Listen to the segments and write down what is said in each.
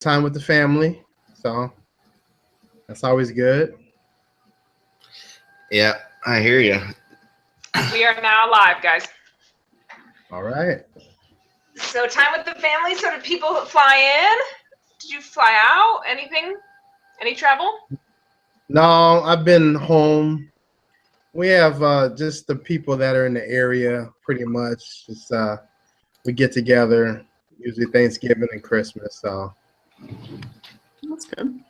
time with the family. So that's always good. Yeah, I hear you. We are now live, guys. All right. So time with the family. So did people fly in? Did you fly out? Anything? Any travel? No, I've been home. We have just the people that are in the area pretty much. Just we get together usually Thanksgiving and Christmas. So That's good.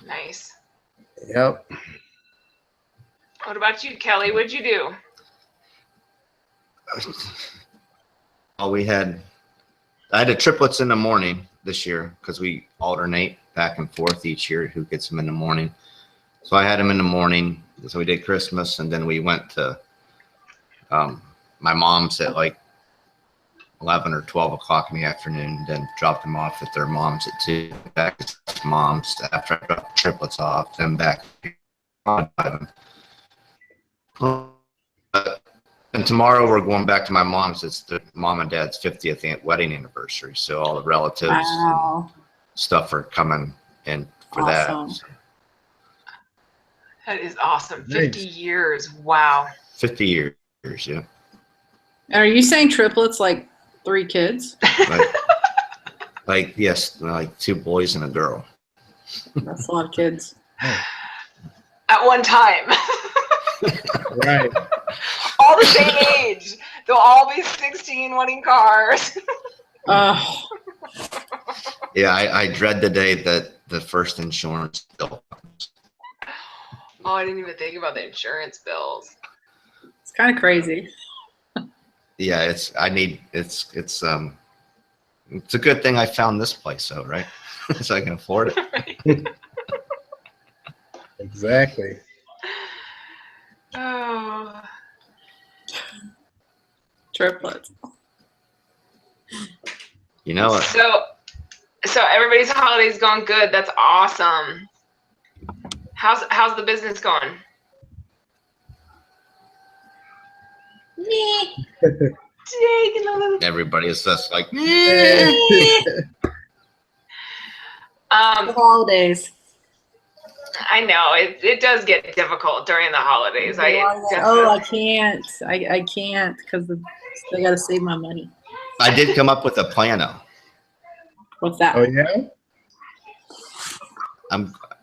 Nice. yep. What about you, Kelly? What'd you do? Oh, I had the triplets in the morning this year because we alternate back and forth each year who gets them in the morning. So I had them in the morning. So we did Christmas, and then we went to my mom's at like 11 or 12 o'clock in the afternoon, then dropped them off at their mom's at 2, back to mom's after I dropped the triplets off, then back. And tomorrow we're going back to my mom's. It's the mom and dad's 50th wedding anniversary. So all the relatives and stuff are coming in for Awesome. that. So That is awesome. Nice. 50 years. Wow. 50 years, yeah. Are you saying triplets like 3 kids? Like yes, like 2 boys and a girl. That's a lot of kids. At one time. Right. All the same age. They'll all be 16 wanting cars. Oh, Yeah, I dread the day that the first insurance bill comes. Oh, I didn't even think about the insurance bills. it's kind of crazy. Yeah, it's a good thing I found this place though, right? So I can afford it. Exactly. Oh. Triplets. You know it. So everybody's holiday's going good. That's awesome. How's the business going? Taking a little. Everybody is just like, The Um, holidays. I know it does get difficult during the holidays. Oh, I can't. I can't because I got to save my money. I did come up with a plan though. What's that? Oh yeah.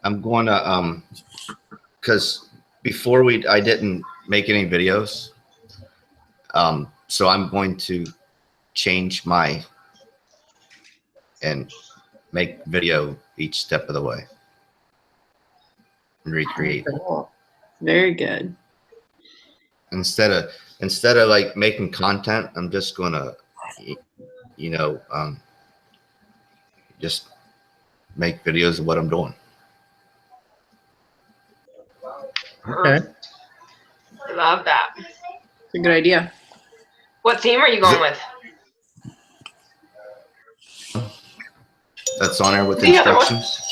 I'm going to because before I didn't make any videos, so I'm going to change and make video each step of the way and recreate it. Cool. Very good. Instead of like making content, I'm just gonna just make videos of what I'm doing. Okay. Love that. It's a good idea. What theme are you going with? That's on there with The other one. instructions.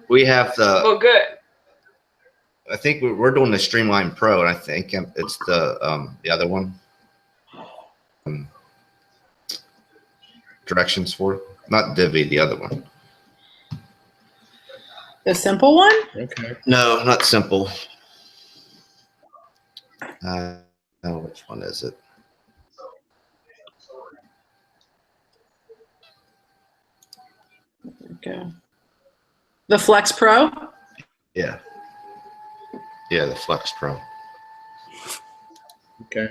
We have Well, good. I think we're doing the Streamline Pro, and I think it's the other one. Directions for not Divi, the other one. The simple one? Okay. No, not Simple. No, which one is it? Okay. The Flex Pro? Yeah, the Flex Pro. Okay.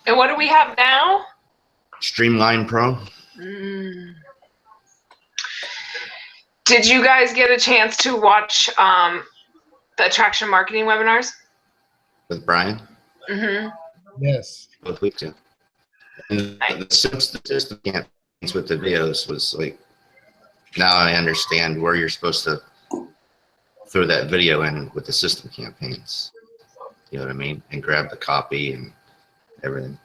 And what do we have now? Streamline Pro. Did you guys get a chance to watch the attraction marketing webinars? With Brian. Mm-hmm. Yes. Both weeks in. And the system campaigns with the videos was like, now I understand where you're supposed to throw that video in with the system campaigns. You know what I mean? And grab the copy and everything.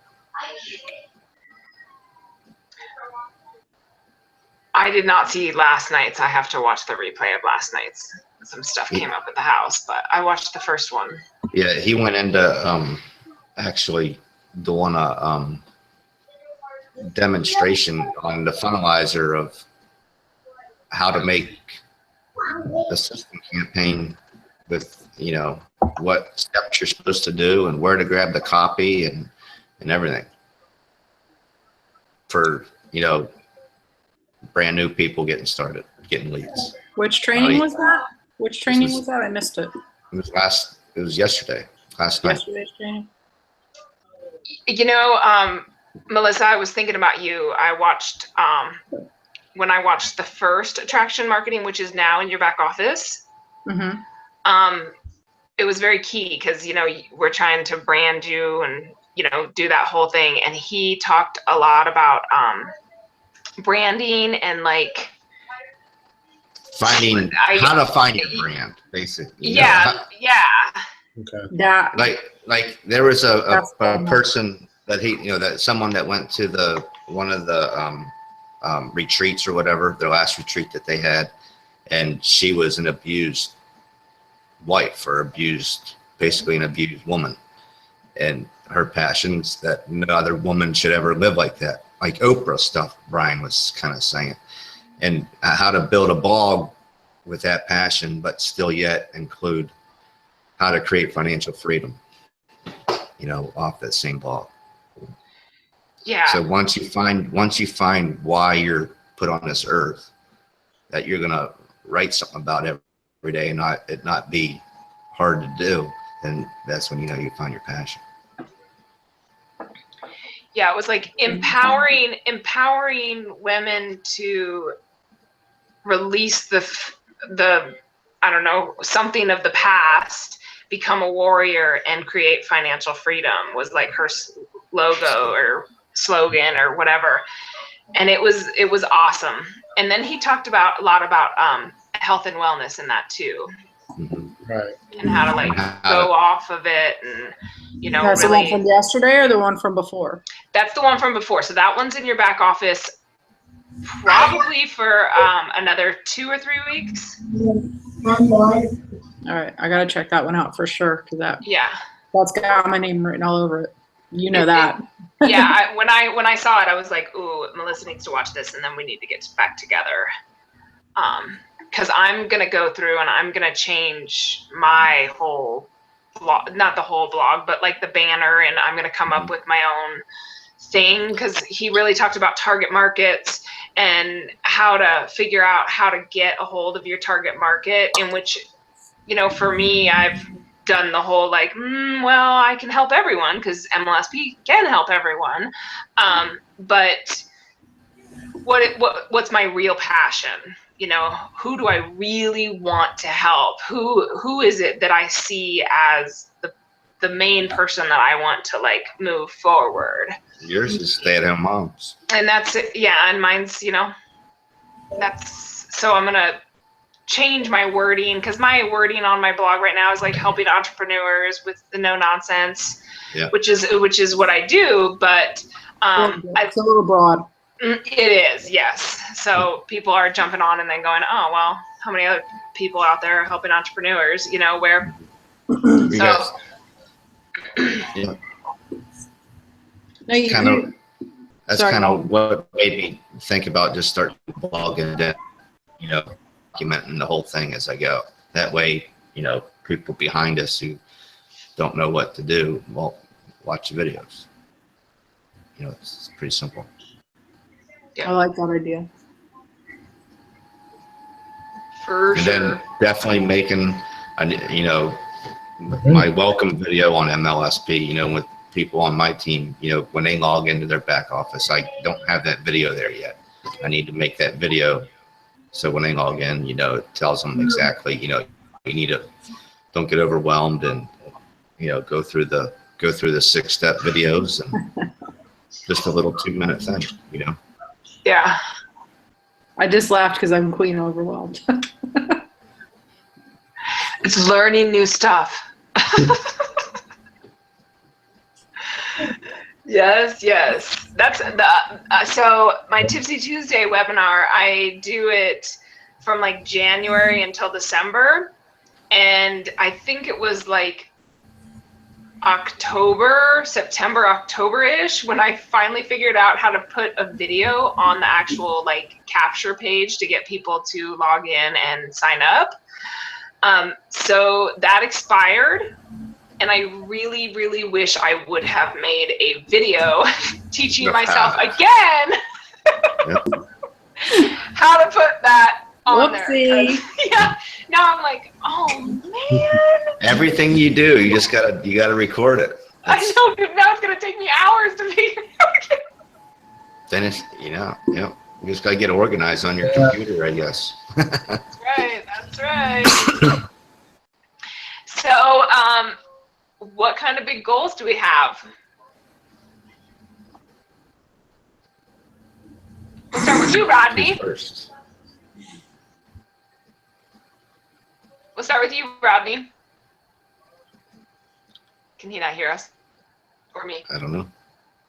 I did not see last night's. I have to watch the replay of last night's. Some stuff came up at the house, but I watched the first one. Yeah, he went into actually doing demonstration on the funnelizer of how to make a system campaign with, you know, what steps you're supposed to do and where to grab the copy and everything for, you know, brand new people getting started, getting leads. Which training was that? Which training was that? I missed it. It was yesterday, last night. Yesterday's training. You know, Melissa, I was thinking about you. I watched, when I watched the first Attraction Marketing, which is now in your back office, it was very key because, you know, we're trying to brand you and, you know, do that whole thing. And he talked a lot about branding and like finding how to find your brand, basically. Yeah. Okay. Yeah. Like there was a person that that someone that went to one of the retreats or whatever, their last retreat that they had, and she was an abused wife or basically an abused woman, and her passions that no other woman should ever live like that, like Oprah stuff. Brian was kind of saying, and how to build a blog with that passion, but still yet include how to create financial freedom, you know, off that same blog. Yeah. So once you find why you're put on this earth, that you're gonna write something about every day and it not be hard to do, then that's when you find your passion. Yeah, it was like empowering women to release the I don't know, something of the past, become a warrior and create financial freedom was like her logo or slogan or whatever. And it was awesome. And then he talked a lot about health and wellness in that too. Right. And how to like go off of it and, you know, That's really. the one from yesterday or the one from before? That's the one from before. So that one's in your back office probably for another 2 or 3 weeks. All right, I gotta check that one out for sure because that's got my name written all over it. You know that. Yeah, when I saw it, I was like, "Ooh, Melissa needs to watch this, and then we need to get back together." Because I'm gonna go through and I'm gonna change my whole blog, not the whole blog, but like the banner, and I'm gonna come up with my own thing because he really talked about target markets and how to figure out how to get a hold of your target market, in which, you know, for me, I've done the whole like, well, I can help everyone because MLSP can help everyone. But what's my real passion? You know, who do I really want to help? Who is it that I see as the main person that I want to like move forward? Yours is stay-at-home moms. And that's it. Yeah. And mine's, you know, so I'm going to change my wording because my wording on my blog right now is like helping entrepreneurs with the no nonsense, which is what I do. But it's a little broad. It is, yes. So people are jumping on and then going, oh, well, how many other people out there are helping entrepreneurs, you know, where. Yeah. No, That's kind of what made me think about just starting blogging and, you know, documenting the whole thing as I go. That way, you know, people behind us who don't know what to do, well, watch the videos. You know, it's pretty simple. I like that idea. For sure. Then definitely making, you know, my welcome video on MLSP, you know, with people on my team, you know, when they log into their back office, I don't have that video there yet. I need to make that video. So when they log in, you know, it tells them exactly, you know, you need to, don't get overwhelmed and, you know, go through the 6-step videos and just a little 2-minute thing, you know? Yeah. I just laughed because I'm queen overwhelmed. It's learning new stuff. Yes. That's so my Tipsy Tuesday webinar, I do it from like January until December. And I think it was like September, October-ish, when I finally figured out how to put a video on the actual like capture page to get people to log in and sign up. So that expired, and I really, really wish I would have made a video teaching myself again how to put that on there. Yeah. Now I'm like, oh man. Everything you do, you gotta record it. I know, but now it's gonna take me hours to figure it out. Then it's, you just gotta get organized on your computer, I guess. That's right. That's right. So, what kind of big goals do we have? We'll start with you, Rodney. First. We'll start with you, Rodney. Can he not hear us? Or me? I don't know.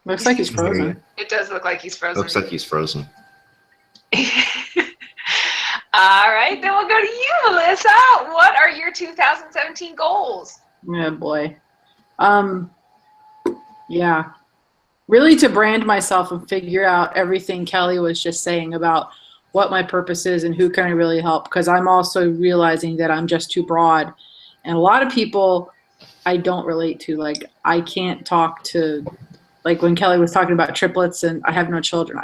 Looks like he's frozen. It does look like he's frozen. Looks like he's frozen. All right, then we'll go to you, Melissa. What are your 2017 goals? Yeah, boy. Yeah. Really to brand myself and figure out everything Kelly was just saying about what my purpose is and who can I really help, because I'm also realizing that I'm just too broad. And a lot of people I don't relate to. Like, I can't talk to, like when Kelly was talking about triplets and I have no children.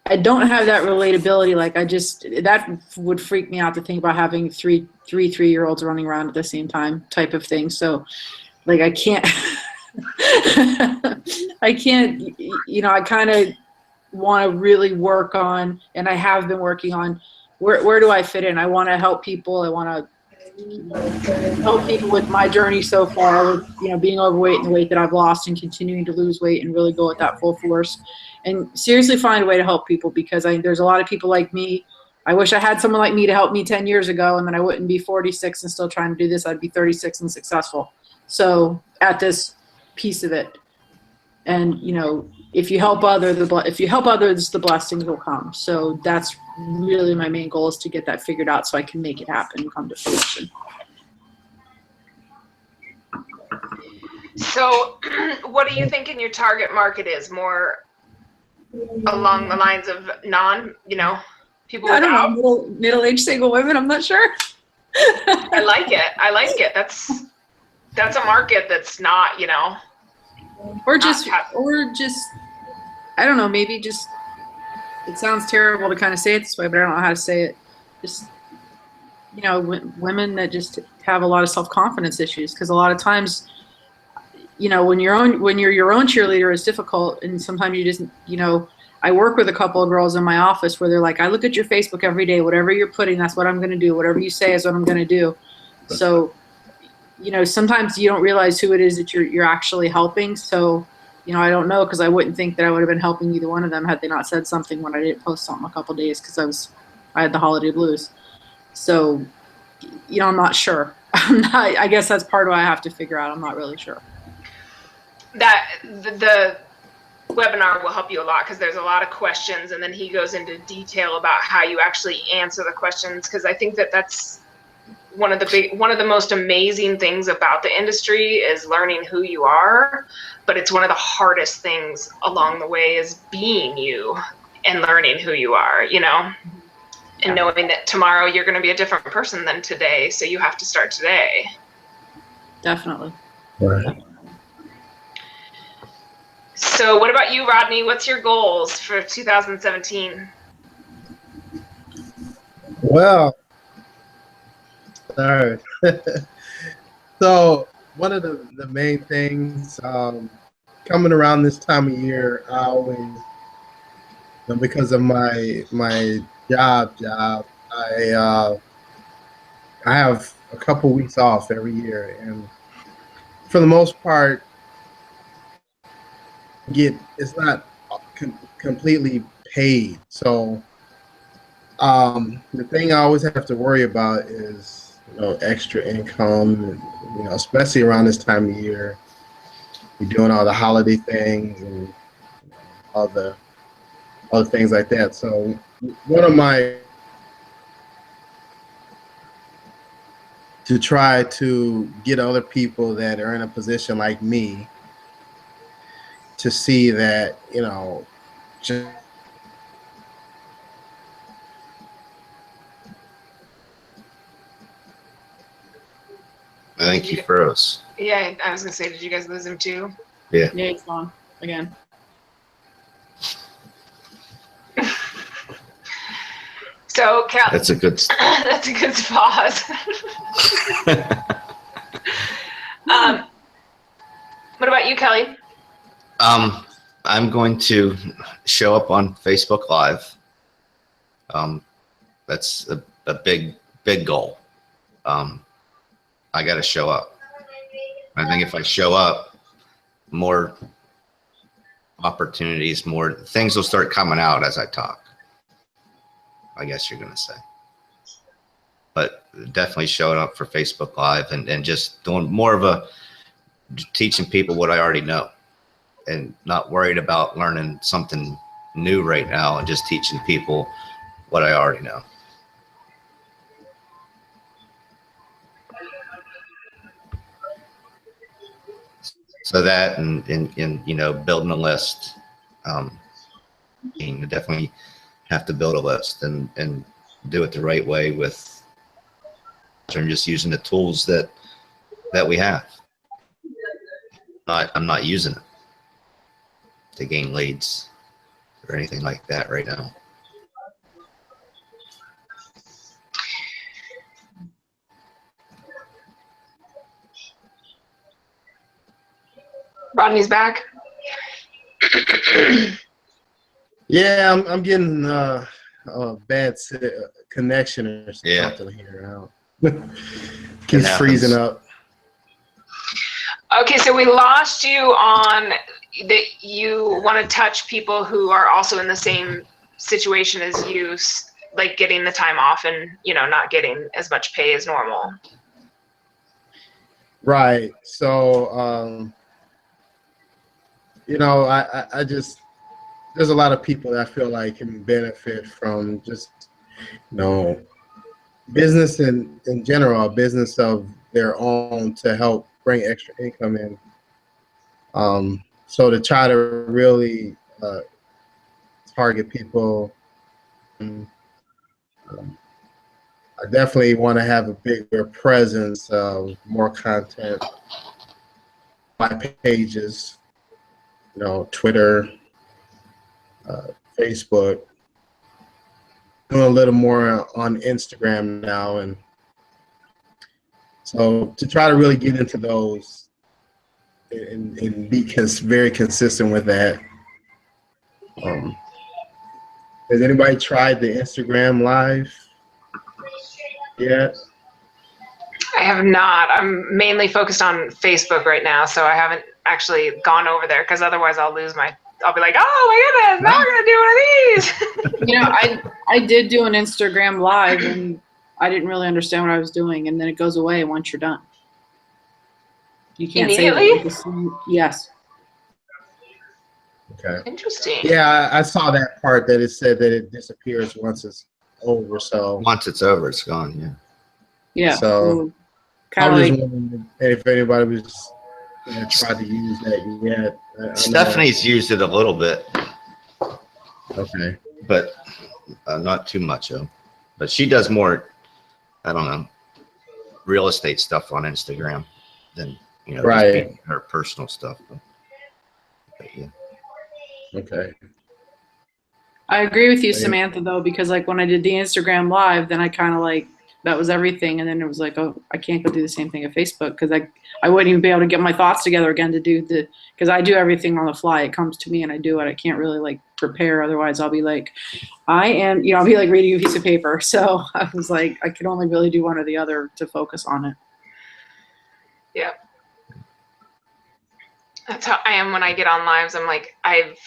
I don't have that relatability. Like, that would freak me out to think about having three 3-year-olds running around at the same time type of thing. So, like, I can't, I kind of want to really work on, and I have been working on, where do I fit in? I want to help people. I want to help people with my journey so far with, being overweight and the weight that I've lost and continuing to lose weight and really go at that full force and seriously find a way to help people, because there's a lot of people like me. I wish I had someone like me to help me 10 years ago, and then I wouldn't be 46 and still trying to do this. I'd be 36 and successful. So at this piece of it, and if you help others, the blessings will come. So that's really my main goal, is to get that figured out so I can make it happen and come to fruition. So what do you think in your target market is? More along the lines of people I without? don't know, middle-aged single women, I'm not sure. I like it. That's a market that's not, or just I don't know, maybe just, it sounds terrible to kind of say it this way, but I don't know how to say it. Just, women that just have a lot of self-confidence issues, because a lot of times, when you're your own cheerleader, it's difficult, and sometimes you just, I work with a couple of girls in my office where they're like, I look at your Facebook every day, whatever you're putting, that's what I'm going to do. Whatever you say is what I'm going to do. So, sometimes you don't realize who it is that you're actually helping. So, I don't know, because I wouldn't think that I would have been helping either one of them had they not said something when I didn't post something a couple of days, because I had the holiday blues. So, I'm not sure. I guess that's part of what I have to figure out. I'm not really sure. That the webinar will help you a lot, because there's a lot of questions, and then he goes into detail about how you actually answer the questions, because I think that that's one of the most amazing things about the industry is learning who you are, but it's one of the hardest things along the way is being you and learning who you are, and knowing that tomorrow you're going to be a different person than today, so you have to start today. Definitely. Right. So what about you, Rodney? What's your goals for 2017? Well, all right. So one of the main things coming around this time of year, I always, because of my job, I have a couple weeks off every year, and for the most part, it's not completely paid. So the thing I always have to worry about is extra income, and, especially around this time of year, you're doing all the holiday things and all the other things like that. So one of my to try to get other people that are in a position like me to see that, just I think he froze. Yeah, I was gonna say, did you guys lose him too? Yeah, it's gone again. So, Cal, That's a good. that's a good pause. What about you, Kelly? I'm going to show up on Facebook Live. That's a big goal. I got to show up. I think if I show up, more opportunities, more things will start coming out as I talk. I guess you're going to say. But definitely showing up for Facebook Live and just doing more of a teaching people what I already know and not worried about learning something new right now and just teaching people what I already know. So that and building a list. You definitely have to build a list and do it the right way with just using the tools that we have. I'm not using it to gain leads or anything like that right now. Rodney's back. Yeah, I'm getting a bad connection or something here. Keeps freezing up. Okay, so we lost you on that you want to touch people who are also in the same situation as you, like getting the time off and, not getting as much pay as normal. Right. So, I just, there's a lot of people that I feel like can benefit from just, business in general, a business of their own to help bring extra income in. So to try to really target people, I definitely want to have a bigger presence of more content, my pages, Twitter, Facebook, doing a little more on Instagram now, and so to try to really get into those and be very consistent with that. Has anybody tried the Instagram Live yet? I have not. I'm mainly focused on Facebook right now, so I haven't actually gone over there because otherwise I'll be like, oh my goodness, now we're gonna do one of these. I did do an Instagram Live and I didn't really understand what I was doing, and then it goes away once you're done. You can't immediately? Yes. Okay. Interesting. Yeah, I saw that part that it said that it disappears once it's over. So once it's over, it's gone. Yeah. Yeah. So kind I was of just wondering if anybody was tried to use that yet. Stephanie's used it a little bit. Okay. But not too much of. But she does more, I don't know, real estate stuff on Instagram than right. just her personal stuff. But yeah. Okay. I agree with you, Samantha, though, because like when I did the Instagram Live, then I kind of like that was everything, and then it was like, oh, I can't go do the same thing at Facebook because I wouldn't even be able to get my thoughts together again to do because I do everything on the fly. It comes to me and I do it. I can't really like prepare, otherwise I'll be like, I'll be like reading a piece of paper. So I was like, I could only really do one or the other to focus on it. Yeah. That's how I am when I get on lives. I'm like, I've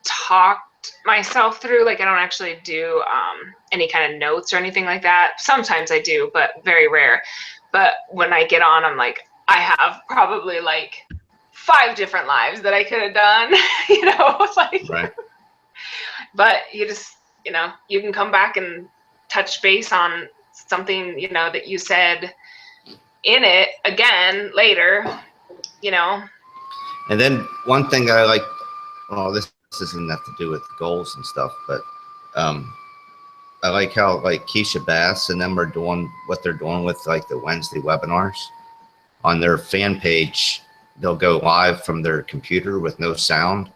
talked myself through, like I don't actually do any kind of notes or anything like that. Sometimes I do, but very rare. But when I get on, I'm like, I have probably like 5 different lives that I could have done, like, right. But you just, you can come back and touch base on something, that you said in it again later, you know. And then one thing I like, well, this doesn't have to do with goals and stuff, but I like how like Keisha Bass and them are doing what they're doing with like the Wednesday webinars on their fan page. They'll go live from their computer with no sound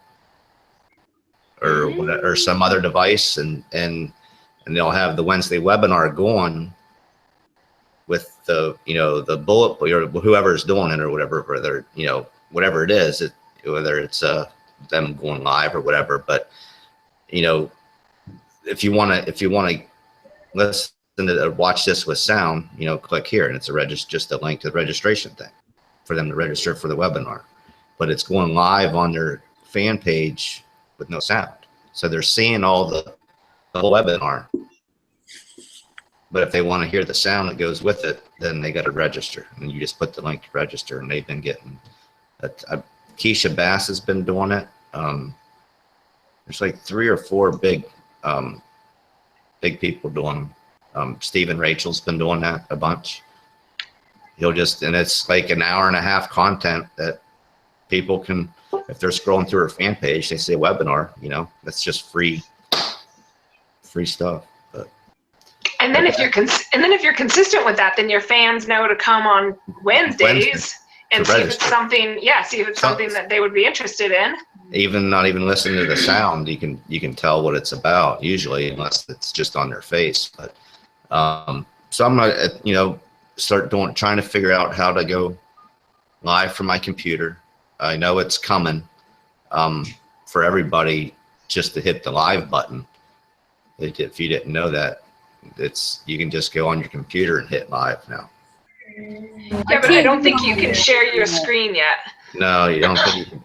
or some other device, and they'll have the Wednesday webinar going with the, you know, the bullet or whoever's doing it or whatever, whether, you know, whatever it is, whether it's them going live or whatever. But, you know, if you want to listen to watch this with sound, you know, click here, and it's just a link to the registration thing for them to register for the webinar. But it's going live on their fan page with no sound, so they're seeing all the whole webinar. But if they want to hear the sound that goes with it, then they got to register, and you just put the link to register. And they've been getting Keisha Bass has been doing it. There's like 3 or 4 big people doing them. Stephen Rachel's been doing that a bunch. He'll just, and it's like an hour and a half content that people can, if they're scrolling through her fan page, they see a webinar, you know, that's just free stuff. But And then if you're consistent with that, then your fans know to come on Wednesdays and see if it's something, something that they would be interested in. Even not even listening to the sound, you can tell what it's about usually, unless it's just on their face. But so I'm gonna, you know, trying to figure out how to go live from my computer. I know it's coming for everybody just to hit the live button. If you didn't know that, you can just go on your computer and hit live now. Yeah, but I don't think you can share your screen yet. No, you don't.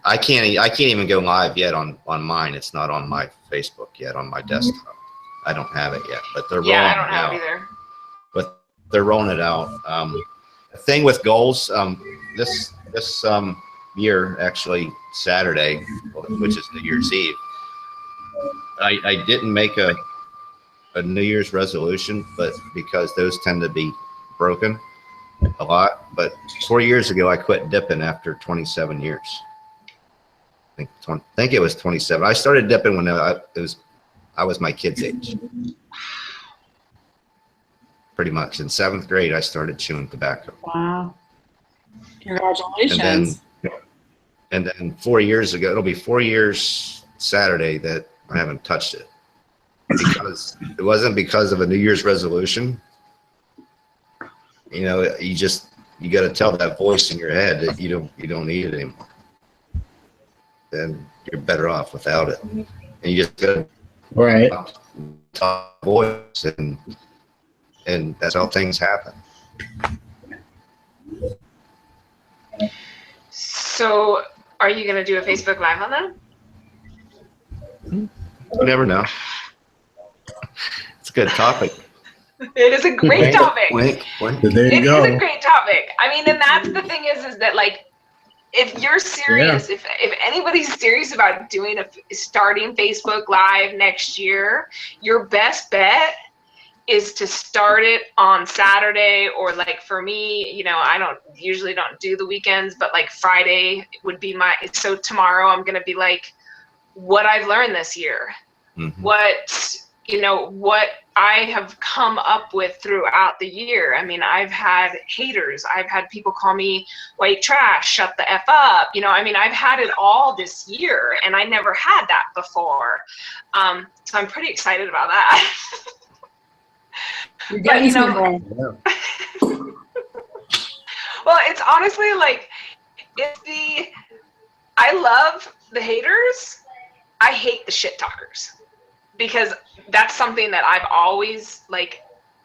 I can't even go live yet on mine. It's not on my Facebook yet on my desktop. I don't have it yet, but they're rolling it out. Yeah, I don't have it either. But they're rolling it out. The thing with goals, this year, actually Saturday, which is New Year's Eve, I didn't make a New Year's resolution, but because those tend to be broken a lot. But 4 years ago, I quit dipping after 27 years. I think it was 27. I started dipping when I was my kid's age. Pretty much in 7th grade, I started chewing tobacco. Wow! Congratulations. And then 4 years ago, it'll be 4 years Saturday that I haven't touched it. Because it wasn't because of a New Year's resolution. You know, you got to tell that voice in your head that you don't need it anymore. Then you're better off without it. And you just got to talk voice, and that's how things happen. So, are you going to do a Facebook Live on that? You never know. It's a good topic. It is a great topic. Wink. There you go. It is a great topic. I mean, and that's the thing is that like, if you're serious, if anybody's serious about starting Facebook Live next year, your best bet is to start it on Saturday, or like for me, you know, I usually don't do the weekends, but like Friday would be so tomorrow I'm going to be like, what I've learned this year, what I have come up with throughout the year. I mean, I've had haters. I've had people call me white trash, shut the F up. You know, I mean, I've had it all this year, and I never had that before. So I'm pretty excited about that. But, you know, well, it's honestly like, I love the haters. I hate the shit talkers, because that's something that I've always, like,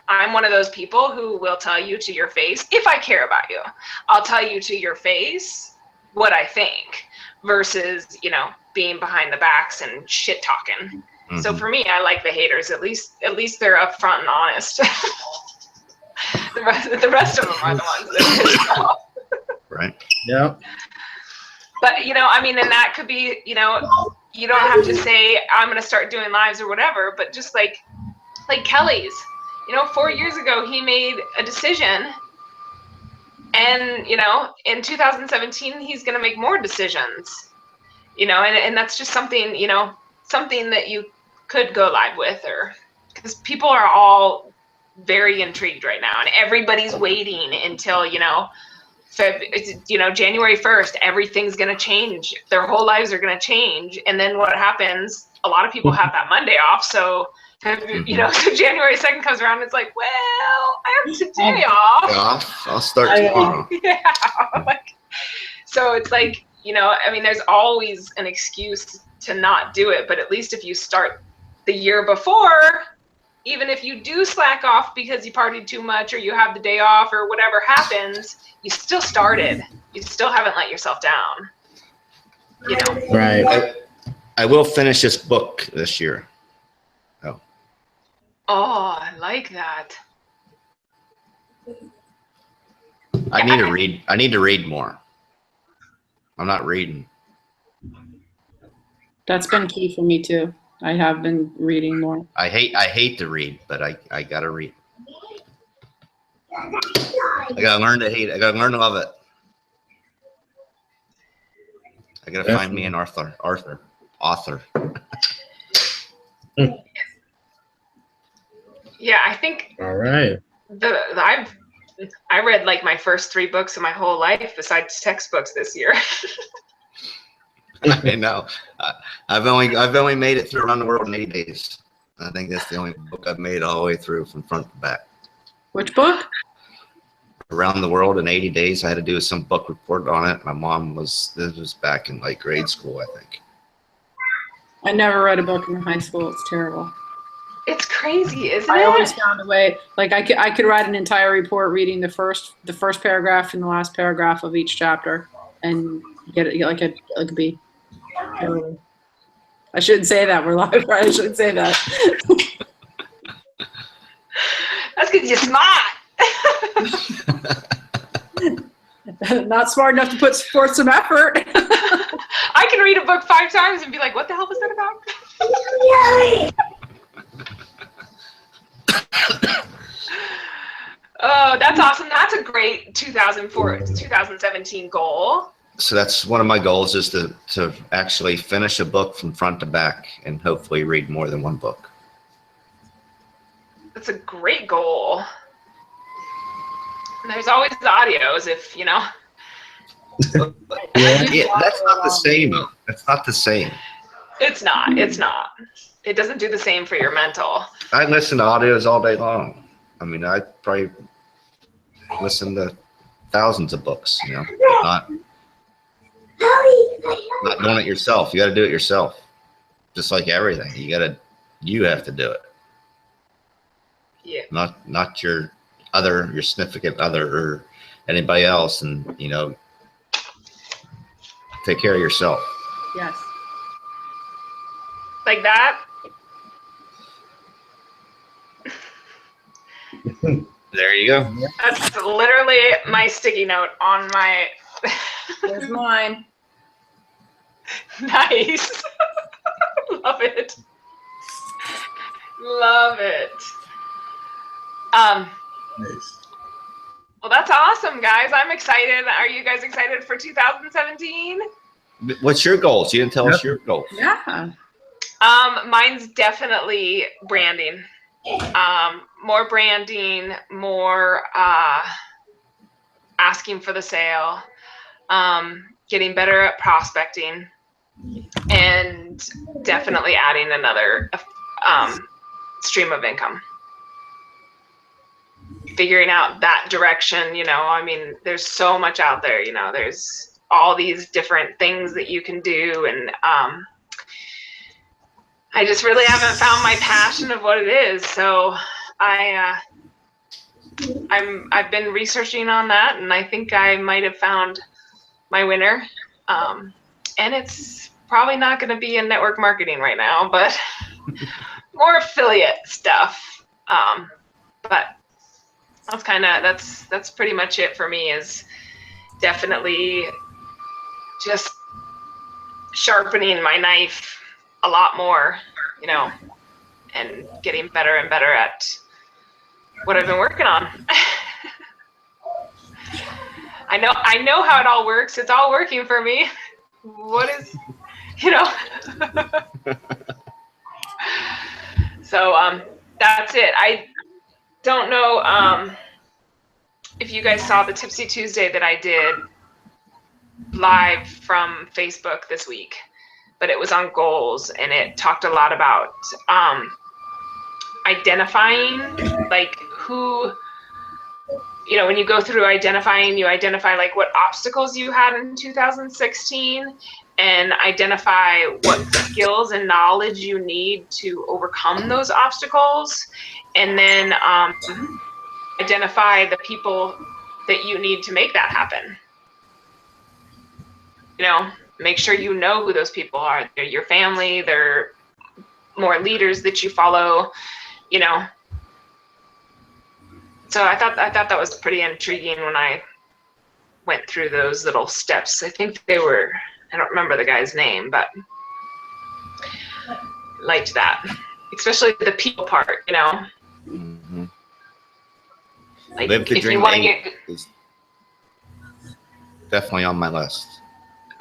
I'm one of those people who will tell you to your face, if I care about you, I'll tell you to your face what I think, versus, you know, being behind the backs and shit talking. So for me, I like the haters. At least they're upfront and honest. the rest of them are the ones that Right. Yeah. But, you know, I mean, and that could be, you know, you don't have to say, I'm going to start doing lives or whatever, but just like Kelly's, you know, 4 years ago, he made a decision, And, you know, in 2017, he's going to make more decisions, you know, and that's just something, you know, something that you could go live with, or because people are all very intrigued right now, and everybody's waiting until, you know, January 1st, everything's going to change. Their whole lives are going to change. And then what happens? A lot of people have that Monday off. So, you know, so January 2nd comes around, it's like, well, I have today off. Yeah, I'll start tomorrow. Yeah. Like, so it's like, you know, I mean, there's always an excuse to not do it. But at least if you start the year before, even if you do slack off because you partied too much or you have the day off or whatever happens, you still started. You still haven't let yourself down. You know? Right. I will finish this book this year. Oh, I like that. I need to read. I need to read more. I'm not reading. That's been key for me too. I have been reading more. I hate to read, but I gotta read. I gotta learn to hate it. I gotta learn to love it. I gotta find me an author. Yeah, I think All right. I read like my first 3 books of my whole life besides textbooks this year. I know. I've only made it through Around the World in 80 days. I think that's the only book I've made all the way through from front to back. Which book? Around the World in 80 days. I had to do some book report on it. My mom this was back in like grade school, I think. I never read a book in high school. It's terrible. It's crazy, isn't I it? always found a way. Like I could write an entire report reading the first paragraph and the last paragraph of each chapter, and get like a B. Totally. I shouldn't say that. We're live, right? I shouldn't say that. That's because you're smart. Not smart enough to put forth some effort. I can read a book 5 times and be like, what the hell was that about? Oh, that's awesome. That's a great 2017 goal. So that's one of my goals, is to actually finish a book from front to back and hopefully read more than one book. That's a great goal. And there's always the audios if, you know. Yeah, that's not the same. That's not the same. It's not. It's not. It doesn't do the same for your mental. I listen to audios all day long. I mean, I probably listen to thousands of books, you know, not doing it yourself. You got to do it yourself. Just like everything, you have to do it. Yeah. Not your significant other or anybody else, and, you know, take care of yourself. Yes. Like that. There you go. That's literally my sticky note on my. There's mine. Nice. Love it. Love it. Nice. Well, that's awesome, guys. I'm excited. Are you guys excited for 2017? What's your goals? You didn't tell us your goals. Yeah. Mine's definitely branding. More branding, more asking for the sale, getting better at prospecting, and definitely adding another stream of income. Figuring out that direction, you know, I mean, there's so much out there, you know, there's all these different things that you can do, and I just really haven't found my passion of what it is. So I've been researching on that, and I think I might have found my winner. And it's probably not going to be in network marketing right now, but more affiliate stuff. But that's pretty much it for me, is definitely just sharpening my knife a lot more, you know, and getting better and better at what I've been working on. I know how it all works. It's all working for me. What is, you know? So that's it. I don't know if you guys saw the Tipsy Tuesday that I did live from Facebook this week, but it was on goals, and it talked a lot about identifying, like, who, you know, when you go through identifying, you identify like what obstacles you had in 2016 and identify what skills and knowledge you need to overcome those obstacles, and then identify the people that you need to make that happen. You know, make sure you know who those people are. They're your family, they're more leaders that you follow, you know. So I thought that was pretty intriguing when I went through those little steps. I think they were, I don't remember the guy's name, but liked that, especially the people part, you know. Mm-hmm. Like, Live the if Dream you want to 8 get, is definitely on my list.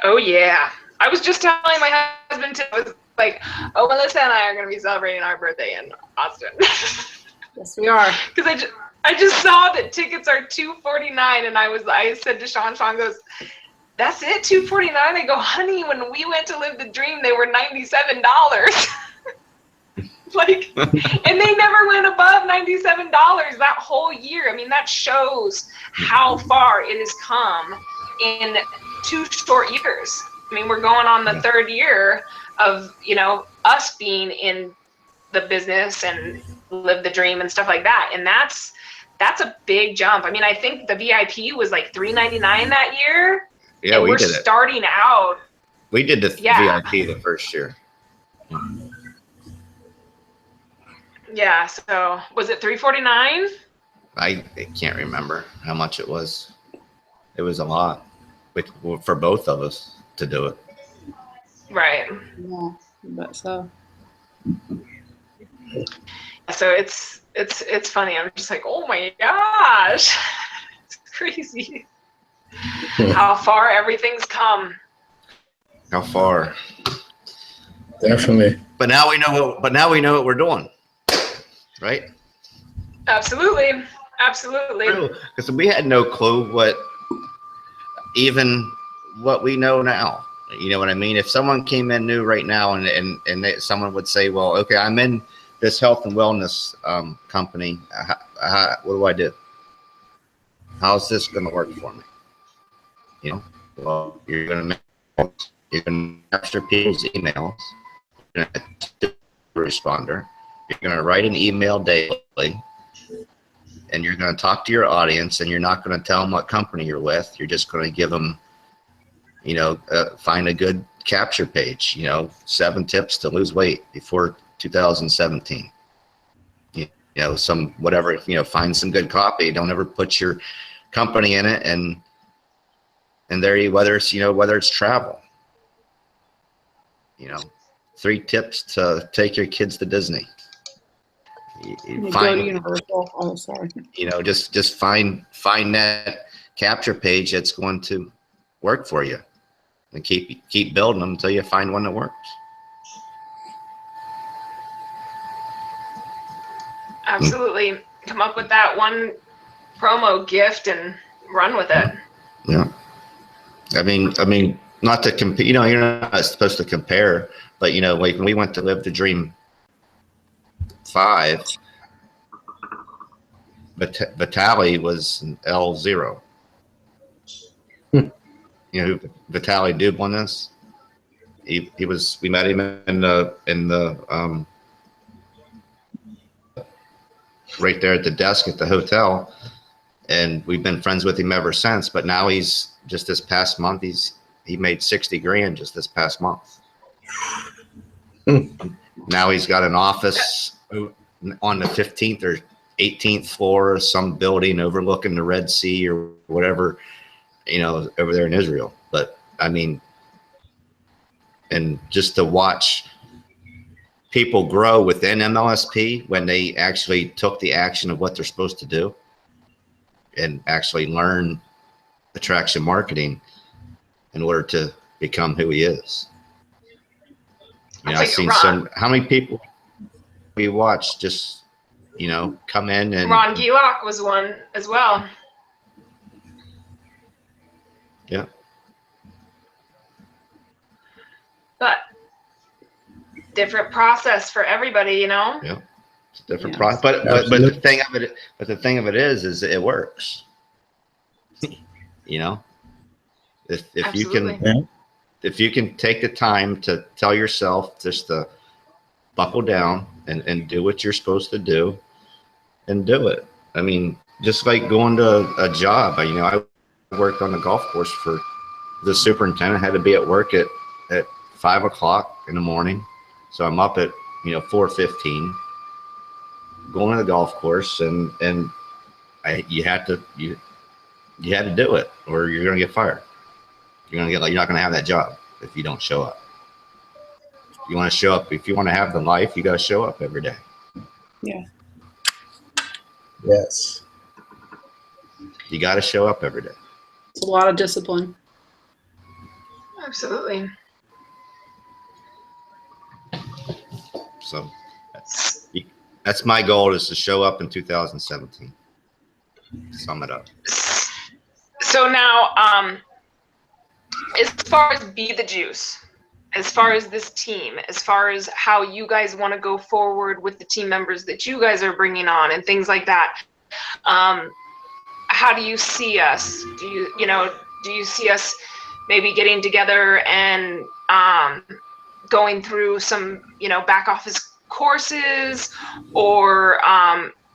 oh yeah, I was just telling my husband too. I was like, oh, Melissa and I are going to be celebrating our birthday in Austin. Yes, we are. Because I just saw that tickets are $249, and I said to Sean goes, that's it, $249? I go, honey, when we went to Live the Dream, they were $97. Like, and they never went above $97 that whole year. I mean, that shows how far it has come in 2 short years. I mean, we're going on the 3rd year of, you know, us being in the business and Live the Dream and stuff like that. And that's a big jump. I mean, I think the VIP was like $399 that year. Yeah, and we we're did it. starting out. We did the VIP the first year. Yeah. So was it $349? I can't remember how much it was. It was a lot for both of us to do it. Right. Yeah, but so. So it's funny. I'm just like, oh my gosh, it's crazy how far everything's come. How far? Definitely. But now we know what we're doing, right? Absolutely. Because we had no clue what we know now. You know what I mean? If someone came in new right now and someone would say, well, okay, I'm in this health and wellness company. What do I do? How's this going to work for me? You know, well, you're going to capture people's emails. You're going to responder. You're going to write an email daily, and you're going to talk to your audience, and you're not going to tell them what company you're with. You're just going to give them, you know, find a good capture page, you know, 7 tips to lose weight before 2017. You know, some whatever, you know, find some good copy. Don't ever put your company in it, and there you, whether it's travel, you know, 3 tips to take your kids to Disney. Go to Universal. Oh, sorry. You know, just find that capture page that's going to work for you, and keep building them until you find one that works. Absolutely. Come up with that one promo gift and run with it. Yeah. I mean, not to compare, you know, you're not supposed to compare, but, you know, like when we went to Live the Dream 5, Vitaly was an L0. You know who Vitaly Dub won this? We met him in the right there at the desk at the hotel, and we've been friends with him ever since. But now he's just this past month, he made $60,000 just this past month. Now he's got an office on the 15th or 18th floor of some building overlooking the Red Sea or whatever, you know, over there in Israel. But I mean, and just to watch people grow within MLSP when they actually took the action of what they're supposed to do and actually learn attraction marketing in order to become who he is. I've seen how many people we watch just, come in and Ron Gillock was one as well. Yeah. But different process for everybody, Yeah. It's a different Yeah. process. But the thing of it is it works. If you Absolutely. can if you can take the time to tell yourself just to buckle down and do what you're supposed to do and do it. I mean, just like going to a job. I worked on the golf course for the superintendent, had to be at work at 5 o'clock in the morning. So I'm up at 4:15 going to the golf course and you had to do it or you're gonna get fired. You're not gonna have that job if you don't show up. You want to show up. If you want to have the life, you got to show up every day. Yeah. Yes. You got to show up every day. It's a lot of discipline. Absolutely. So that's my goal, is to show up in 2017. Sum it up. So now, as far as Be the Juice, as far as this team, as far as how you guys want to go forward with the team members that you guys are bringing on and things like that, how do you see us? Do you see us maybe getting together and going through some, back office courses, or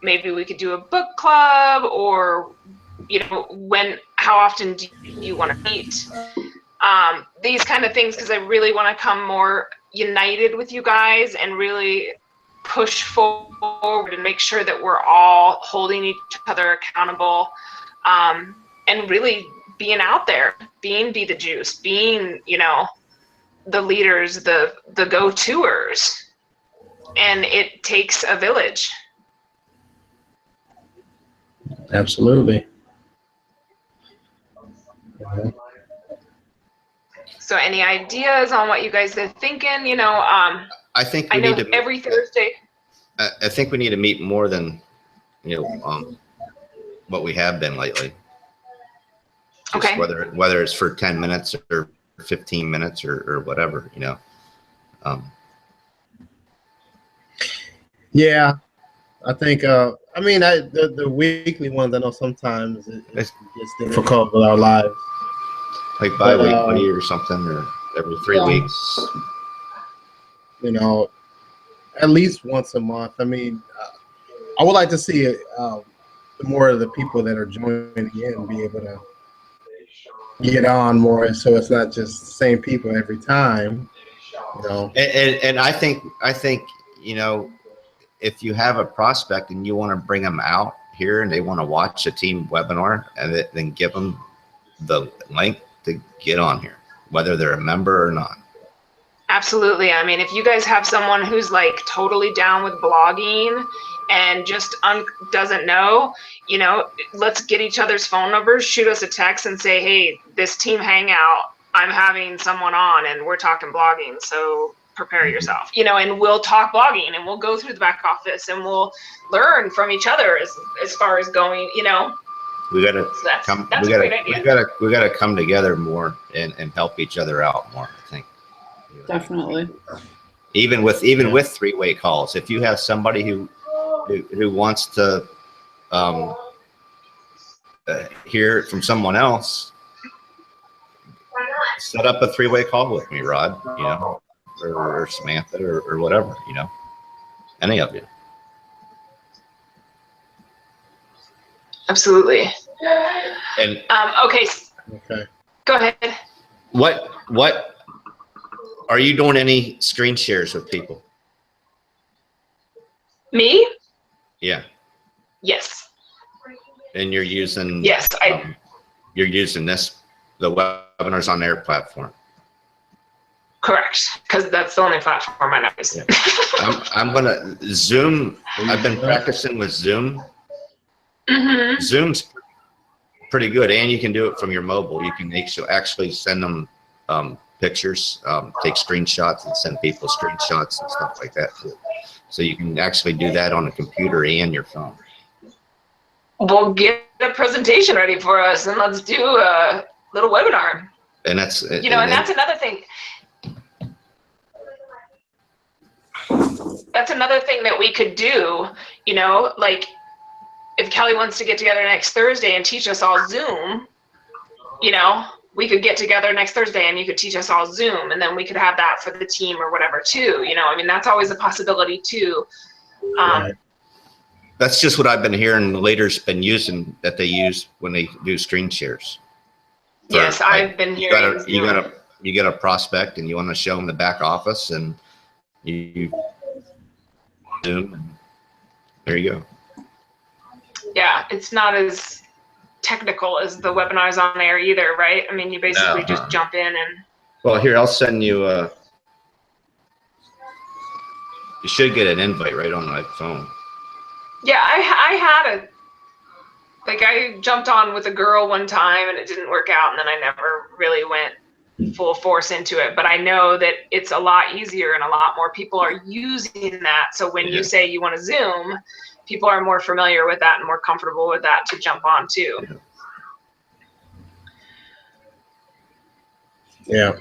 maybe we could do a book club, or how often do you want to meet? These kind of things, because I really want to come more united with you guys and really push forward and make sure that we're all holding each other accountable, and really being out there, Be the Juice, being, the leaders, the go-toers. And it takes a village. Absolutely. So any ideas on what you guys are thinking? I think we I know need to every Thursday. I think we need to meet more than what we have been lately. Just Okay. Whether it's for 10 minutes or 15 minutes or whatever, Yeah, I think. The weekly ones, I know sometimes it gets difficult with our lives. like bi-weekly or something, or every 3 weeks. At least once a month. I would like to see more of the people that are joining in be able to get on more, so it's not just the same people every time. And I think if you have a prospect and you want to bring them out here and they want to watch a team webinar, and then give them the link to get on here, whether they're a member or not. Absolutely. If you guys have someone who's like totally down with blogging and just doesn't know, let's get each other's phone numbers, shoot us a text and say, hey, this team hangout, I'm having someone on and we're talking blogging. So prepare yourself, and we'll talk blogging and we'll go through the back office and we'll learn from each other as far as going, We gotta so come. that's We a great idea. gotta come together more and help each other out more. I think. Definitely. Even with 3-way calls, if you have somebody who wants to hear it from someone else, set up a 3-way call with me, Rod. Or Samantha or whatever. Any of you. Absolutely. And Okay. Okay. Go ahead. what are you doing? Any screen shares with people? Me? Yeah. Yes. And you're using you're using the webinars on their platform. Correct, because that's the only platform I know. Yeah. I'm gonna Zoom. I've been practicing with Zoom. Mm-hmm. Zoom's pretty good. And you can do it from your mobile. You can actually send them pictures, take screenshots and send people screenshots and stuff like that too. So you can actually do that on a computer and your phone. Well, get a presentation ready for us and let's do a little webinar. And that's, and that's another thing. That's another thing that we could do, like if Kelly wants to get together next Thursday and teach us all Zoom, we could get together next Thursday and you could teach us all Zoom, and then we could have that for the team or whatever too. That's always a possibility too. That's just what I've been hearing the leaders been using, that they use when they do screen shares. Yes, I've been hearing. You got a prospect and you want to show them the back office, and you Zoom, and there you go. Yeah, it's not as technical as the webinars on air either, right? You basically just jump in and. Well, here, I'll send you. You should get an invite right on my phone. Yeah, I jumped on with a girl one time and it didn't work out, and then I never really went full force into it. But I know that it's a lot easier and a lot more people are using that. So when you say you want to Zoom, people are more familiar with that and more comfortable with that to jump on too. Yeah.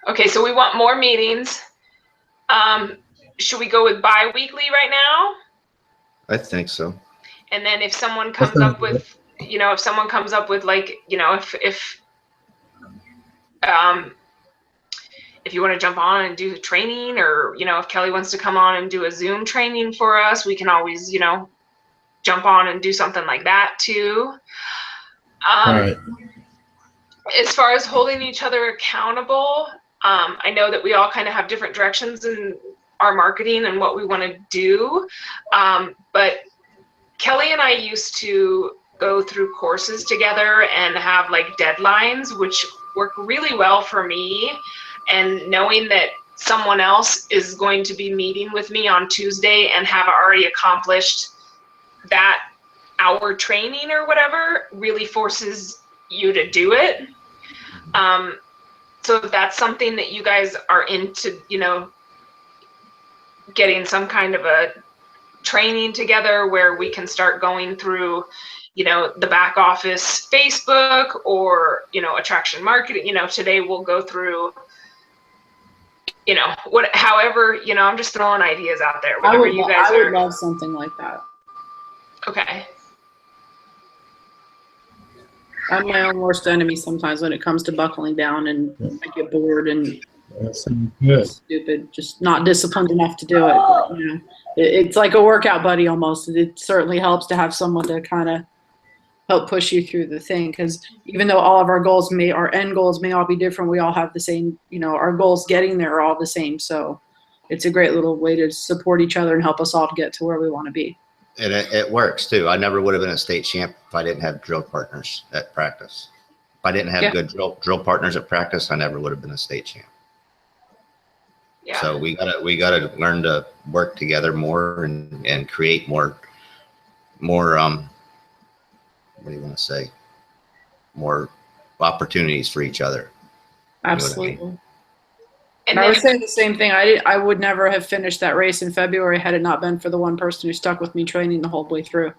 Okay, so we want more meetings. Should we go with bi-weekly right now? I think so. And then if someone comes up with, if you want to jump on and do the training, or, if Kelly wants to come on and do a Zoom training for us, we can always, jump on and do something like that too. All right. As far as holding each other accountable, I know that we all kind of have different directions in our marketing and what we want to do. But Kelly and I used to go through courses together and have like deadlines, which work really well for me. And knowing that someone else is going to be meeting with me on Tuesday and have already accomplished that hour training or whatever really forces you to do it. So if that's something that you guys are into, getting some kind of a training together where we can start going through, the back office Facebook or, attraction marketing, today we'll go through, however, I'm just throwing ideas out there. I would love something like that. Okay. I'm my own worst enemy sometimes when it comes to buckling down, and I get bored and stupid, just not disciplined enough to do it. It's like a workout buddy almost. It certainly helps to have someone to kind of help push you through the thing, because even though all of our end goals may all be different, we all have the same, our goals getting there are all the same. So it's a great little way to support each other and help us all to get to where we want to be. And it works too. I never would have been a state champ if I didn't have drill partners at practice. If I didn't have good drill partners at practice, I never would have been a state champ. Yeah. So we gotta learn to work together more and create more what do you want to say? More opportunities for each other. Absolutely. You know what I mean? And I would say the same thing. I would never have finished that race in February had it not been for the one person who stuck with me training the whole way through.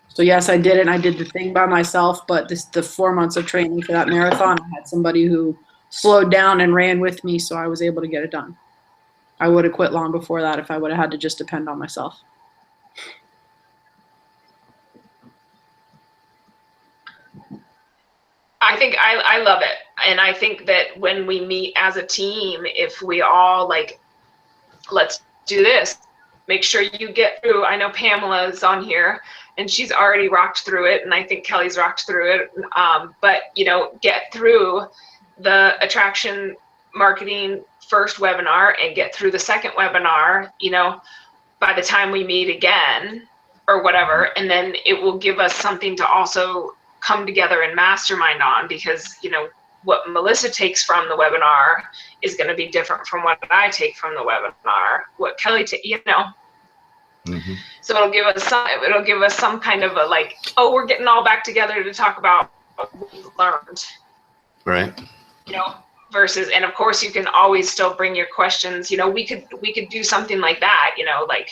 So yes, I did it. And I did the thing by myself, but the 4 months of training for that marathon, I had somebody who slowed down and ran with me, so I was able to get it done. I would have quit long before that if I would have had to just depend on myself. I think I love it. And I think that when we meet as a team, if we all let's do this, make sure you get through. I know Pamela's on here and she's already rocked through it. And I think Kelly's rocked through it. But, get through the attraction marketing first webinar and get through the second webinar, by the time we meet again or whatever. And then it will give us something to also come together and mastermind on, because what Melissa takes from the webinar is going to be different from what I take from the webinar. What Kelly Mhm. So it'll give us some kind of a like, oh, we're getting all back together to talk about what we've learned, Right. you know, versus, and of course you can always still bring your questions, you know, we could do something like that, you know, like,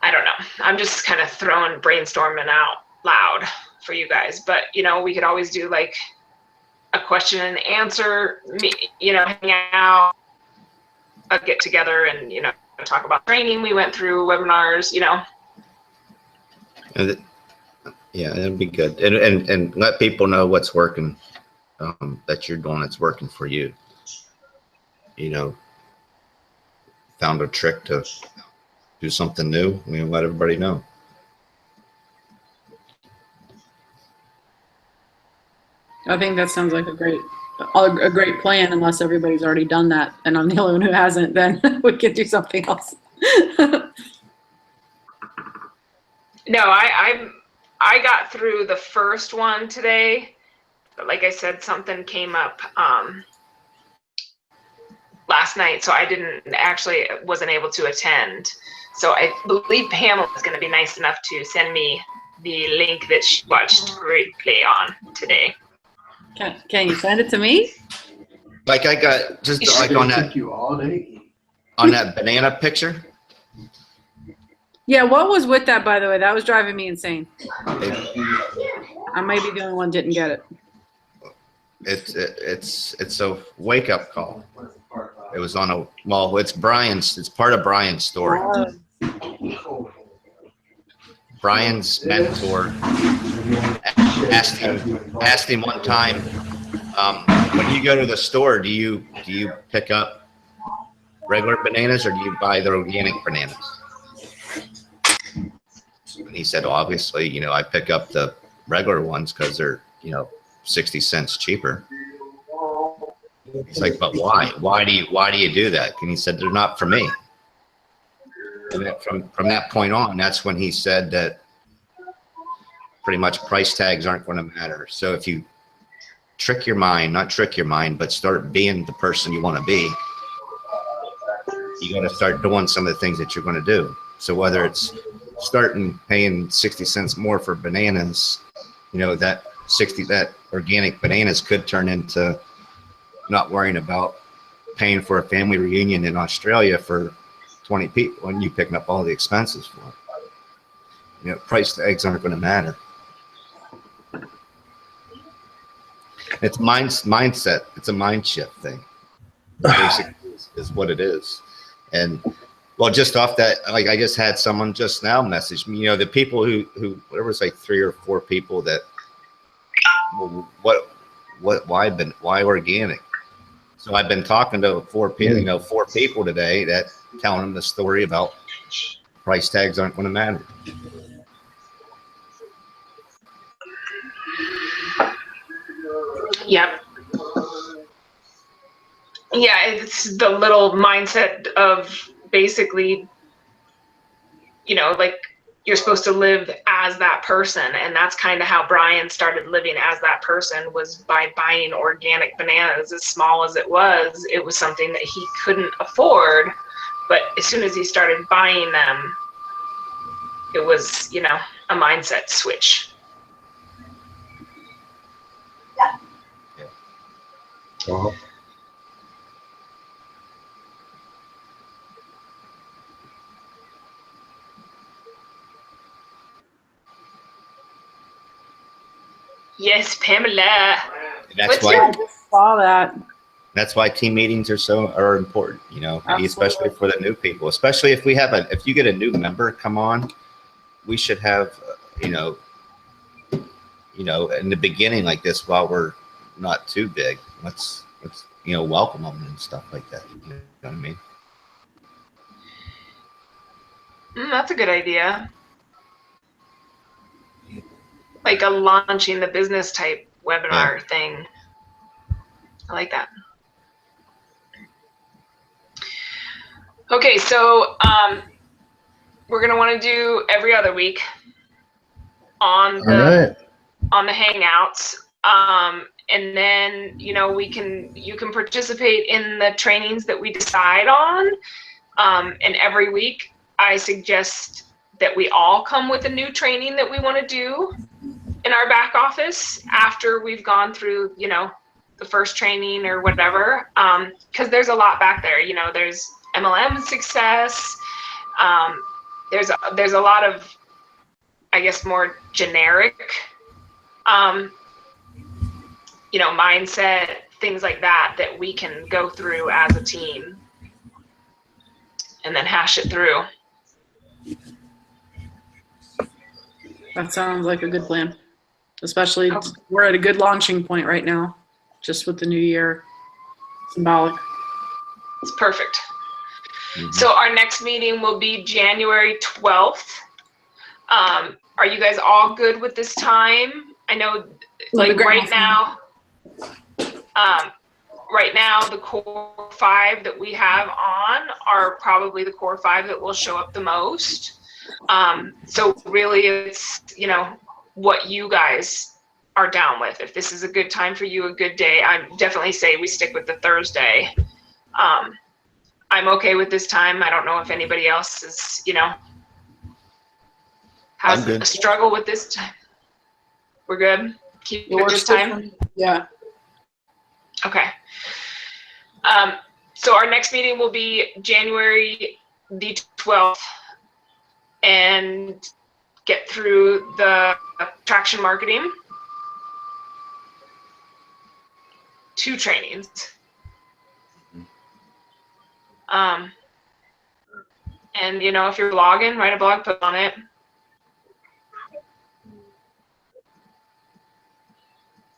I don't know. I'm just kind of brainstorming out loud for you guys, but you know, we could always do like a question and answer, you know, hang out, get together and, you know, talk about training we went through, webinars, you know. Yeah, that'd be good. And let people know what's working, that you're doing that's working for you. You know, found a trick to do something new. We let everybody know. I think that sounds like a great plan, unless everybody's already done that and I'm the only one who hasn't, then we could do something else. No, I got through the first one today, but like I said, something came up last night, so I wasn't able to attend. So I believe Pamela is going to be nice enough to send me the link that she watched replay on today. Can you send it to me? Like I got just like on that banana picture. Yeah, what was with that, by the way? That was driving me insane. I may be the only one didn't get it. It's a wake up call. It was on it's part of Brian's story. Brian's mentor asked him one time, when you go to the store, do you pick up regular bananas or do you buy the organic bananas? And he said, obviously, you know, I pick up the regular ones because they're, you know, 60 cents cheaper. He's like, but why? Why do you do that? And he said, they're not for me. And then from that point on, that's when he said that pretty much price tags aren't going to matter. So if you not trick your mind, but start being the person you want to be, you got to start doing some of the things that you're going to do. So whether it's starting paying 60 cents more for bananas, you know, that organic bananas could turn into not worrying about paying for a family reunion in Australia for 20 people and you picking up all the expenses for it. You know, price tags aren't going to matter. It's mindset. It's a mind shift thing. Basically, is what it is. And well, just off that, like I just had someone just now message me. You know, the people who there was like 3 or 4 people that, well, why organic? So I've been talking to 4 people today that telling them the story about price tags aren't going to matter. Yep. Yeah, it's the little mindset of basically, you know, like you're supposed to live as that person. And that's kind of how Brian started living as that person, was by buying organic bananas. As small as it was something that he couldn't afford. But as soon as he started buying them, it was, you know, a mindset switch. Uh-huh. Yes, Pamela. That's I just saw that. That's why team meetings are important, you know, Absolutely. Especially for the new people, especially if you get a new member come on, we should have, you know, in the beginning like this, while we're not too big, let's, you know, welcome them and stuff like that. You know what I mean? That's a good idea. Like a launching the business type webinar thing. I like that. Okay, so we're gonna want to do every other week on the Hangouts, and then you know you can participate in the trainings that we decide on, and every week I suggest that we all come with a new training that we want to do in our back office after we've gone through, you know, the first training or whatever. Because there's a lot back there. You know, there's MLM success. There's a lot of, I guess, more generic, you know, mindset, things like that we can go through as a team and then hash it through. That sounds like a good plan. Especially we're at a good launching point right now, just with the new year. Symbolic. It's perfect. So our next meeting will be January 12th. Are you guys all good with this time? I know, like right now, the core 5 that we have on are probably the core 5 that will show up the most. So really it's, you know, what you guys are down with. If this is a good time for you, a good day, I definitely say we stick with the Thursday. I'm okay with this time. I don't know if anybody else is, you know, has a struggle with this time. We're good? Keep it this time? Yeah. Okay. So our next meeting will be January the 12th and get through the attraction marketing. 2 trainings. And, you know, if you're blogging, write a blog post on it.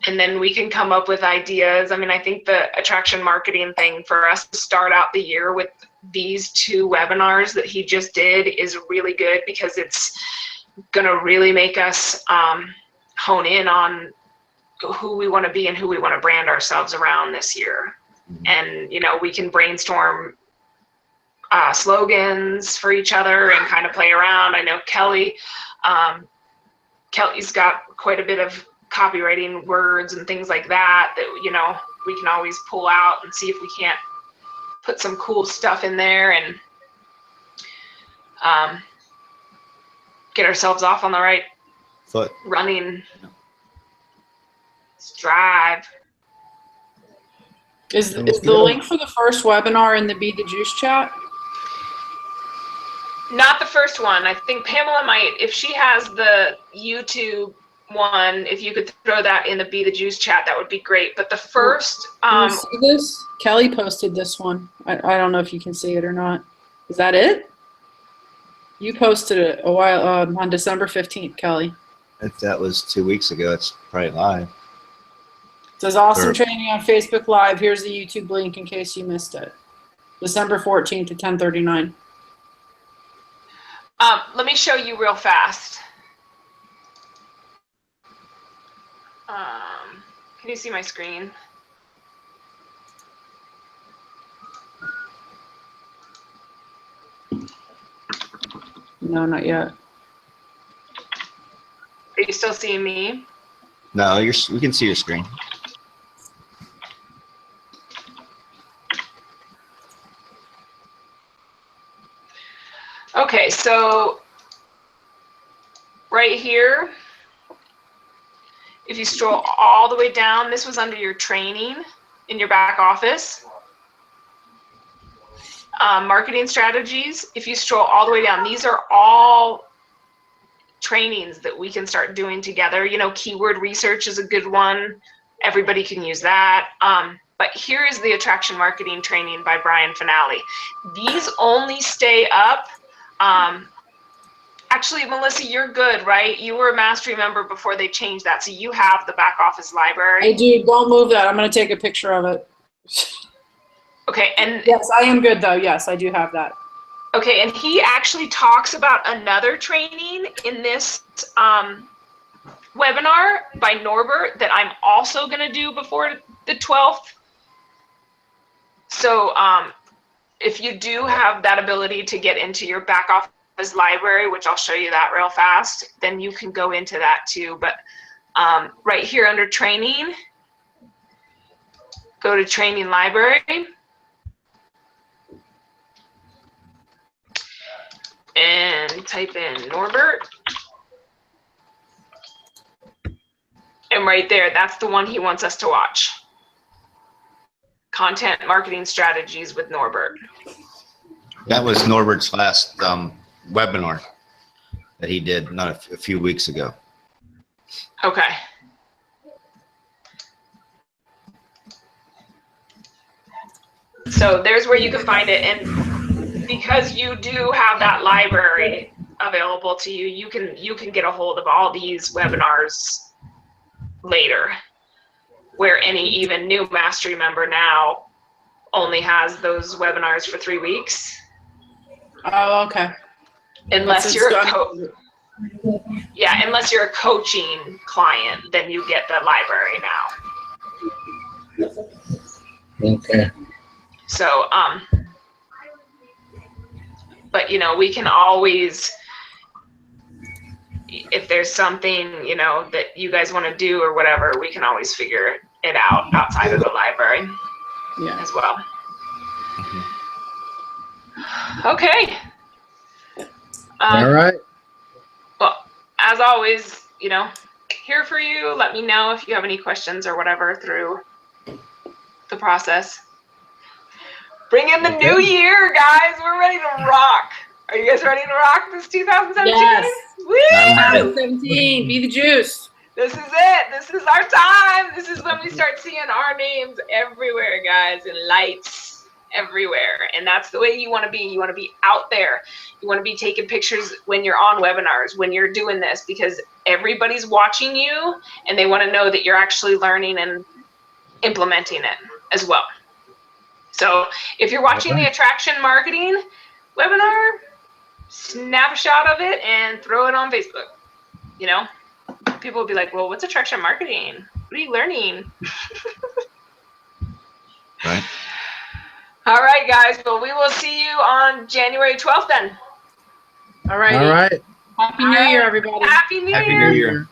And then we can come up with ideas. I mean, I think the attraction marketing thing for us to start out the year with these 2 webinars that he just did is really good because it's going to really make us hone in on who we want to be and who we want to brand ourselves around this year. And, you know, we can brainstorm slogans for each other and kind of play around. I know Kelly's got quite a bit of copywriting words and things like that, you know, we can always pull out and see if we can't put some cool stuff in there and get ourselves off on the right foot. Running. Strive. Is the link for the first webinar in the Be the Juice chat? Not the first one. I think Pamela might, if she has the YouTube one, if you could throw that in the Be the Juice chat, that would be great. But the first, can you see this? Kelly posted this one. I don't know if you can see it or not. Is that it? You posted it a while on December 15th, Kelly. If that was 2 weeks ago, it's probably live. It says awesome training on Facebook Live. Here's the YouTube link in case you missed it. December 14th at 10:39. Let me show you real fast. Can you see my screen? No, not yet. Are you still seeing me? No, we can see your screen. Okay, so right here, if you scroll all the way down, this was under your training in your back office. Marketing strategies, if you scroll all the way down, these are all trainings that we can start doing together. You know, keyword research is a good one. Everybody can use that. But here is the attraction marketing training by Brian Finale. These only stay up. Actually, Melissa, you're good, right? You were a Mastery member before they changed that, so you have the back office library. I do. Don't move that. I'm going to take a picture of it. Okay, and yes, I am good though. Yes, I do have that. Okay, and he actually talks about another training in this webinar by Norbert that I'm also going to do before the 12th. So if you do have that ability to get into your back office library, which I'll show you that real fast, then you can go into that too. But right here under training, go to training library. and type in Norbert. And right there, that's the one he wants us to watch. Content Marketing Strategies with Norbert. That was Norbert's last webinar that he did not a few weeks ago. Okay. So there's where you can find it. And because you do have that library available to you, you can get a hold of all these webinars later, where any even new Mastery member now only has those webinars for 3 weeks. Oh, okay. Unless you're unless you're a coaching client, then you get the library now. Okay. So, but you know, we can always, if there's something, you know, that you guys want to do or whatever, we can always figure it out outside of the library as well. Okay. All right. Well, as always, you know, here for you. Let me know if you have any questions or whatever through the process. Bring in the new year, guys. We're ready to rock. Are you guys ready to rock this 2017? Yes. Woo! 2017, be the juice. This is it. This is our time. This is when we start seeing our names everywhere, guys, and lights everywhere. And that's the way you want to be. You want to be out there. You want to be taking pictures when you're on webinars, when you're doing this, because everybody's watching you and they want to know that you're actually learning and implementing it as well. So if you're watching the attraction marketing webinar, snap a shot of it and throw it on Facebook. You know, people will be like, well, what's attraction marketing? What are you learning? Right. All right, guys. Well, we will see you on January 12th then. All right. All right. Happy New Year, everybody. Happy New Year. Happy New Year.